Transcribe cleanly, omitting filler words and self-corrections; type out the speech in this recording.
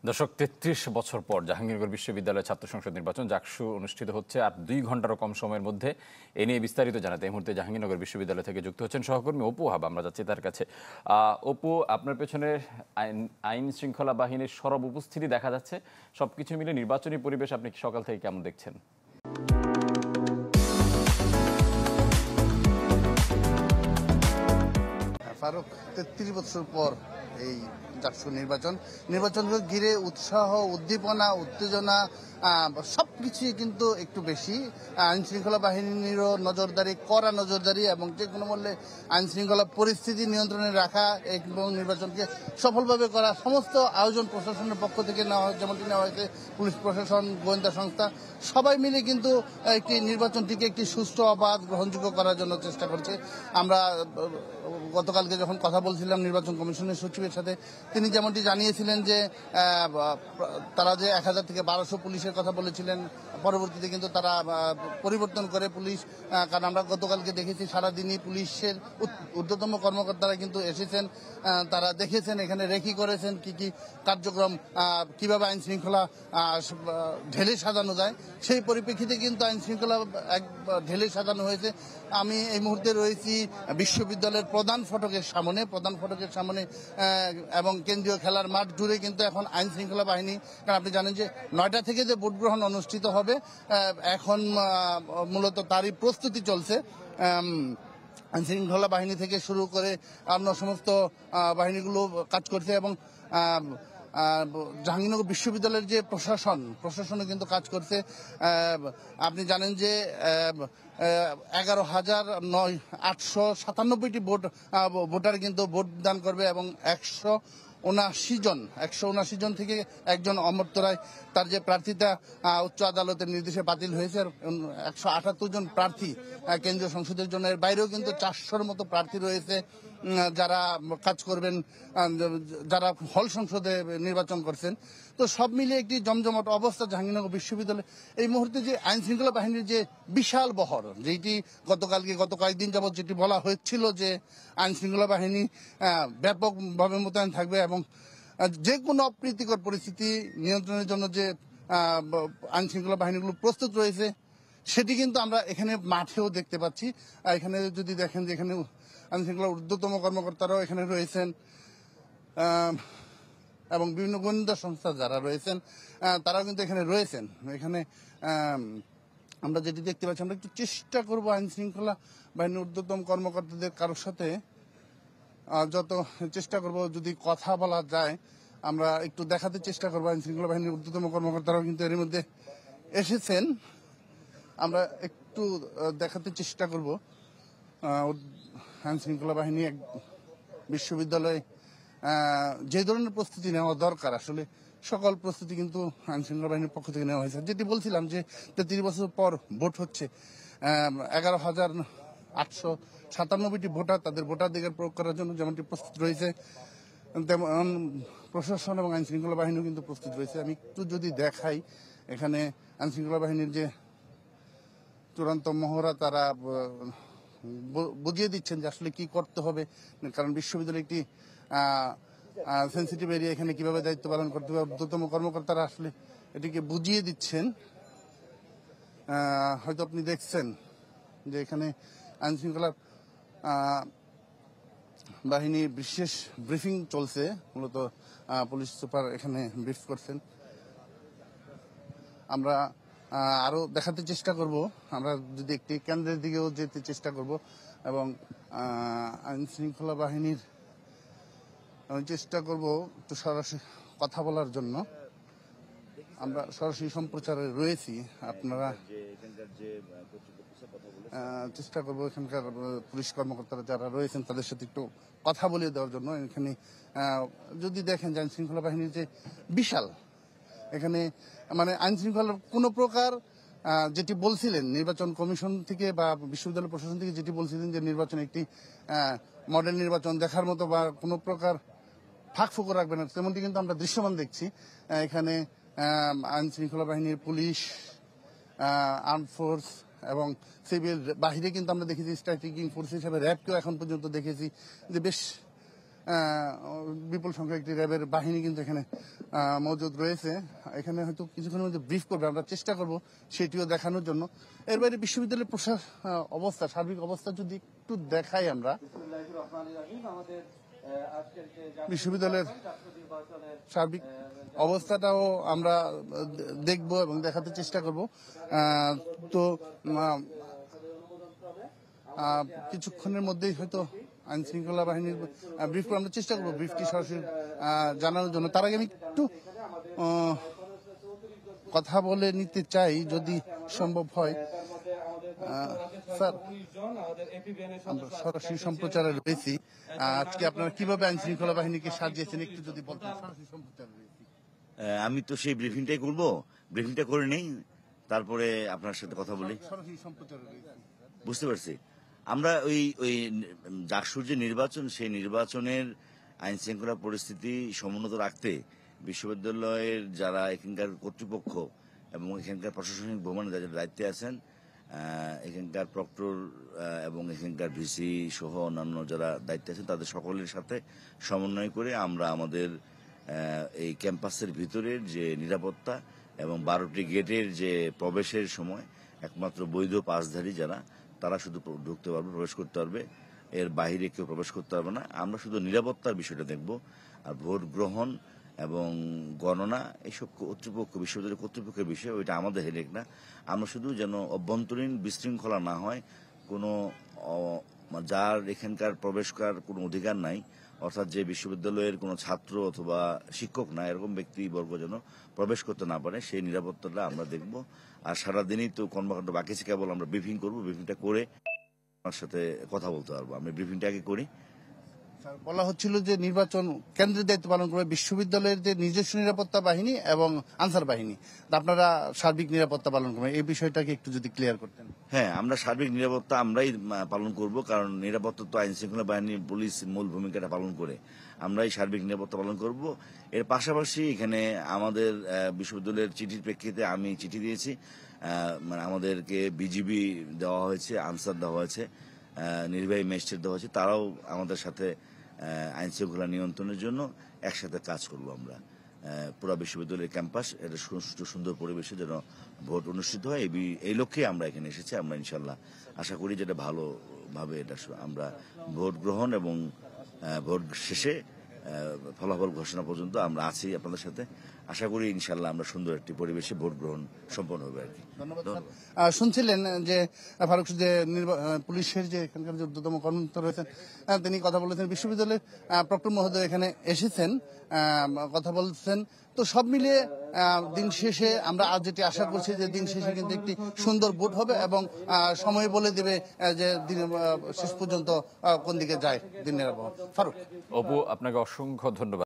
দর্শক ৩৩ বছর পর জাহাঙ্গীরনগর বিশ্ববিদ্যালয়ের ছাত্র সংসদ নির্বাচন জাকসু অনুষ্ঠিত হচ্ছে আর ২ ঘন্টারও কম সময়ের মধ্যে এ নিয়ে বিস্তারিত জানাতে এই মুহূর্তে জাহাঙ্গীরনগর বিশ্ববিদ্যালয় থেকে যুক্ত হচ্ছেন সহকর্মী অপু হাবা। আমরা যাচ্ছি তার কাছে। অপু, আপনার পেছনে আইন শৃঙ্খলা বাহিনীর সরব উপস্থিতি দেখা যাচ্ছে। সবকিছু মিলে নির্বাচনী পরিবেশ আপনি সকাল থেকে কেমন দেখছেন? ফারুক, ৩৩ বছর পর এই জাকসু নির্বাচনকে ঘিরে উৎসাহ, উদ্দীপনা, উত্তেজনা সবকিছুই কিন্তু একটু বেশি। আইন শৃঙ্খলা বাহিনীরও নজরদারি, কড়া নজরদারি এবং যে কোনো মূল্যে আইন শৃঙ্খলা পরিস্থিতি নিয়ন্ত্রণে রাখা এবং নির্বাচনকে সফলভাবে করা সমস্ত আয়োজন প্রশাসনের পক্ষ থেকে যেমনটি নেওয়া হয়েছে। পুলিশ প্রশাসন, গোয়েন্দা সংস্থা সবাই মিলে কিন্তু একটি নির্বাচনটিকে একটি সুষ্ঠু, অবাধ, গ্রহণযোগ্য করার জন্য চেষ্টা করছে। আমরা গতকালকে যখন কথা বলছিলাম নির্বাচন কমিশনের সচিবের সাথে, তিনি যেমনটি জানিয়েছিলেন যে তারা যে ১,০০০ থেকে ১,২০০ পুলিশের কথা বলেছিলেন, পরবর্তীতে কিন্তু তারা পরিবর্তন করে পুলিশ, কারণ আমরা গতকালকে দেখেছি সারাদিনই পুলিশের ঊর্ধ্বতম কর্মকর্তারা কিন্তু এসেছেন, তারা দেখেছেন এখানে রেকি করেছেন কি কি কার্যক্রম, কিভাবে আইন শৃঙ্খলা ঢেলে সাজানো যায়। সেই পরিপ্রেক্ষিতে কিন্তু আইন শৃঙ্খলা ঢেলে সাজানো হয়েছে। আমি এই মুহূর্তে রয়েছি বিশ্ববিদ্যালয়ের প্রধান ফটকের সামনে এবং কেন্দ্রীয় খেলার মাঠ জুড়ে কিন্তু এখন আইন শৃঙ্খলা বাহিনী, কারণ আপনি জানেন যে ৯টা থেকে যে ভোট গ্রহণ অনুষ্ঠিত হবে, এখন মূলত তারই প্রস্তুতি চলছে। আইন শৃঙ্খলা বাহিনী থেকে শুরু করে অন্য সমস্ত বাহিনীগুলো কাজ করছে এবং জাহাঙ্গীরনগর বিশ্ববিদ্যালয়ের যে প্রশাসনও কিন্তু কাজ করছে। আপনি জানেন যে ১১,৮৯৭টি ভোটার কিন্তু ভোট দান করবে এবং ১৭৯ জন থেকে একজন অমর্ত্য রায়, তার যে প্রার্থীতা উচ্চ আদালতের নির্দেশে বাতিল হয়েছে। ১৭৮ জন প্রার্থী কেন্দ্রীয় সংসদের জন্য, এর বাইরেও কিন্তু ৪০০-র মতো প্রার্থী রয়েছে যারা কাজ করবেন, যারা হল সংসদে নির্বাচন করছেন। তো সব মিলিয়ে একটি জমজমাট অবস্থা জাহাঙ্গীরনগর বিশ্ববিদ্যালয়। এই মুহূর্তে যে আইন শৃঙ্খলা বাহিনীর যে বিশাল বহর, যেটি গত কয়েকদিন যাবৎ যেটি বলা হয়েছিল যে আইন শৃঙ্খলা বাহিনী ব্যাপকভাবে মোতায়েন থাকবে এবং যে কোনো অপ্রীতিকর পরিস্থিতি নিয়ন্ত্রণের জন্য যে আইন শৃঙ্খলা বাহিনীগুলো প্রস্তুত রয়েছে, সেটি কিন্তু আমরা এখানে মাঠেও দেখতে পাচ্ছি। এখানে যদি দেখেন যে এখানে আইন শৃঙ্খলার ঊর্ধ্বতম কর্মকর্তারাও এখানে রয়েছেন এবং বিভিন্ন গোয়েন্দা সংস্থা যারা রয়েছেন তারাও কিন্তু এখানে রয়েছেন। এখানে আমরা যেটি দেখতে পাচ্ছি, আমরা একটু চেষ্টা করবো আইন শৃঙ্খলা বাহিনীর ঊর্ধ্বতম কর্মকর্তাদের কারোর সাথে যত চেষ্টা করব যদি কথা বলা যায়, আমরা একটু দেখাতে চেষ্টা করবো। আইন শৃঙ্খলা বাহিনীর ঊর্ধ্বতম কর্মকর্তারাও কিন্তু এর মধ্যে এসেছেন, আমরা একটু দেখাতে চেষ্টা করব। আইন শৃঙ্খলা বাহিনী বিশ্ববিদ্যালয়ে যে ধরনের প্রস্তুতি নেওয়া দরকার, আসলে সকল প্রস্তুতি কিন্তু আইন শৃঙ্খলা বাহিনীর পক্ষ থেকে নেওয়া হয়েছে। যেটি বলছিলাম যে ৩৩ বছর পর ভোট হচ্ছে, ১১,৮৯৭টি ভোটার তাদের ভোটাধিকার প্রয়োগ করার জন্য যেমনটি প্রস্তুত রয়েছে, তেমন প্রশাসন এবং আইন শৃঙ্খলা বাহিনীও কিন্তু প্রস্তুত রয়েছে। আমি একটু যদি দেখাই, এখানে আইন শৃঙ্খলা বাহিনীর যে চূড়ান্ত মহড়া, তারা বুঝিয়ে দিচ্ছেন যে আসলে কি করতে হবে, কারণ বিশ্ববিদ্যালয় একটি সেন্সিটিভ এরিয়া, এখানে কিভাবে দায়িত্ব পালন করতে হবে। ঊর্ধ্বতম কর্মকর্তারা আসলে এটিকে বুঝিয়ে দিচ্ছেন। হয়তো আপনি দেখছেন যে এখানে আইন শৃঙ্খলা বাহিনী বিশেষ ব্রিফিং চলছে, মূলত পুলিশ সুপার এখানে ব্রিফ করছেন। আমরা আরো দেখাতে চেষ্টা করব, আমরা যদি একটি কেন্দ্রের দিকেও যেতে চেষ্টা করব এবং আইন শৃঙ্খলা বাহিনীর চেষ্টা করব একটু সরাসরি কথা বলার জন্য। আমরা সরাসরি সম্প্রচারে রয়েছি, আপনারা চেষ্টা করবো এখানকার পুলিশ কর্মকর্তারা যারা রয়েছেন তাদের সাথে একটু কথা বলিয়ে দেওয়ার জন্য। এখানে যদি দেখেন যে আইন শৃঙ্খলা বাহিনীর যে বিশাল, এখানে মানে আইন শৃঙ্খলার কোনো প্রকার যেটি বলছিলেন নির্বাচন কমিশন থেকে বা বিশ্ববিদ্যালয় প্রশাসন থেকে, যেটি বলছিলেন যে নির্বাচন একটি মডেল নির্বাচন দেখার মতো বা কোনো প্রকার ফাঁকফোকর রাখবে না, তেমনটি কিন্তু আমরা দৃশ্যমান দেখছি। এখানে আইন শৃঙ্খলা বাহিনীর পুলিশ, আর্ম ফোর্স এবং সিভিল বাহিরে কিন্তু আমরা দেখেছি স্ট্রাইকিং ফোর্স হিসেবে র্যাবকেও এখন পর্যন্ত দেখেছি যে বেশ বিপুল সংখ্যক একটি র্যাবের বাহিনী কিন্তু এখানে মজুদ রয়েছে। এখানে হয়তো কিছুক্ষণের মধ্যে ব্রিফ করবে, আমরা চেষ্টা করব সেটিও দেখানোর জন্য। এর বাইরে বিশ্ববিদ্যালয়ের অবস্থা, সার্বিক অবস্থা যদি একটু দেখাই আমরা, বিশ্ববিদ্যালয়ের সার্বিক অবস্থাটাও আমরা দেখব এবং দেখাতে চেষ্টা করব। তো কিছুক্ষণের মধ্যেই হয়তো আইন শৃঙ্খলা বাহিনীর ব্রিফ করে আমরা চেষ্টা করবো ব্রিফটি সরাসরি জানানোর জন্য। তার আগে আমি একটু কথা বলে নিতে চাই যদি সম্ভব হয়। স্যার, আমরা সরাসরি সম্প্রচারে রয়েছি। আজকে আপনারা কিভাবে আইন শৃঙ্খলা বাহিনীকে সাজিয়েছেন একটু যদি বলতেন। সরাসরি সম্প্রচারে রয়েছি। আমি তো সেই ব্রিফিংটাই করবো, ব্রিফিংটা করে নেই, তারপরে আপনার সাথে কথা বলি। সরাসরি সম্প্রচারে রয়েছি। বুঝতে পারছি। আমরা ওই জাকসুর যে নির্বাচন, সেই নির্বাচনের আইন শৃঙ্খলা পরিস্থিতি সমুন্নত রাখতে বিশ্ববিদ্যালয়ের যারা এখানকার কর্তৃপক্ষ এবং এখানকার প্রশাসনিক ভবনে যারা দায়িত্বে আছেন, এখানকার প্রক্টর এবং এখানকার ভিসি সহ অন্যান্য যারা দায়িত্বে আছেন, তাদের সকলের সাথে সমন্বয় করে আমরা আমাদের এই ক্যাম্পাসের ভিতরের যে নিরাপত্তা এবং 12টি গেটের যে প্রবেশের সময় একমাত্র বৈধ পাসধারী যারা, তারা শুধু ঢুকতে পারবে, প্রবেশ করতে পারবে, এর বাইরে কেউ প্রবেশ করতে পারবে না। আমরা শুধু নিরাপত্তার বিষয়টা দেখব। আর ভোট গ্রহণ এবং গণনা এইসব কর্তৃপক্ষ, বিশ্ববিদ্যালয়ের কর্তৃপক্ষের বিষয়, ওইটা আমাদের হেডেক না। আমরা শুধু যেন অভ্যন্তরীণ বিশৃঙ্খলা না হয়, কোনো যার এখানকার প্রবেশ করার কোনো অধিকার নাই, অর্থাৎ যে বিশ্ববিদ্যালয়ের কোনো ছাত্র অথবা শিক্ষক না, এরকম ব্যক্তিবর্গ যেন প্রবেশ করতে না পারে, সেই নিরাপত্তাটা আমরা দেখব। আর সারাদিনই তো কর্মকাণ্ড বাকি আছে, কেবল আমরা ব্রিফিং করব, ব্রিফিংটা করে আমার সাথে কথা বলতে পারবো। আমি ব্রিফিংটা আগে করি। বলা হচ্ছিল যে নির্বাচন কেন্দ্রের দায়িত্ব পালন করবে বিশ্ববিদ্যালয়ের যে নিজস্ব নিরাপত্তা বাহিনী এবং আনসার বাহিনী, আপনারা সার্বিক নিরাপত্তা পালন করবেন, এই বিষয়টাকে একটু যদি ক্লিয়ার করতেন। হ্যাঁ, আমরা সার্বিক নিরাপত্তা আমরাই পালন করব, কারণ নিরাপত্তা তো আইন শৃঙ্খলা বাহিনী, পুলিশ মূল ভূমিকাটা পালন করে। আমরাই সার্বিক নিরাপত্তা পালন করব। এর পাশাপাশি এখানে আমাদের বিশ্ববিদ্যালয়ের চিঠির প্রেক্ষিতে আমি চিঠি দিয়েছি, মানে আমাদেরকে বিজিবি দেওয়া হয়েছে, আনসার দেওয়া হয়েছে, নির্বাহী ম্যাজিস্ট্রেট দেওয়া হয়েছে, তারাও আমাদের সাথে আইন শৃঙ্খলা নিয়ন্ত্রণের জন্য একসাথে কাজ করব। আমরা পুরো বিশ্ববিদ্যালয়ের ক্যাম্পাস এটা সুষ্ঠু সুন্দর পরিবেশে যেন ভোট অনুষ্ঠিত হয়, এই লক্ষ্যে আমরা এখানে এসেছি। আমরা ইনশাল্লাহ আশা করি যেটা ভালোভাবে এটা আমরা ভোট গ্রহণ এবং ভোট শেষে ফলাফল ঘোষণা পর্যন্ত আমরা আছি আপনাদের সাথে। আশা করি ইনশাল্লাহ আমরা সুন্দর একটি পরিবেশে ভোট গ্রহণ সম্পন্ন হবে আর কি। ধন্যবাদ। শুনছিলেন যে ফারুক, যে পুলিশের যে এখানকার যে ঊর্ধ্বতম কর্মকর্তা রয়েছেন, তিনি কথা বলেছেন। বিশ্ববিদ্যালয়ের প্রক্টর মহোদয় এখানে এসেছেন, কথা বলছেন। তো সব মিলিয়ে দিন শেষে আমরা আজ যেটি আশা করছি যে দিন শেষে কিন্তু একটি সুন্দর ভোট হবে এবং সময় বলে দেবে যে শেষ পর্যন্ত কোন দিকে যায় দিনের আবহাওয়া। ফারুক। অপু, আপনাকে অসংখ্য ধন্যবাদ।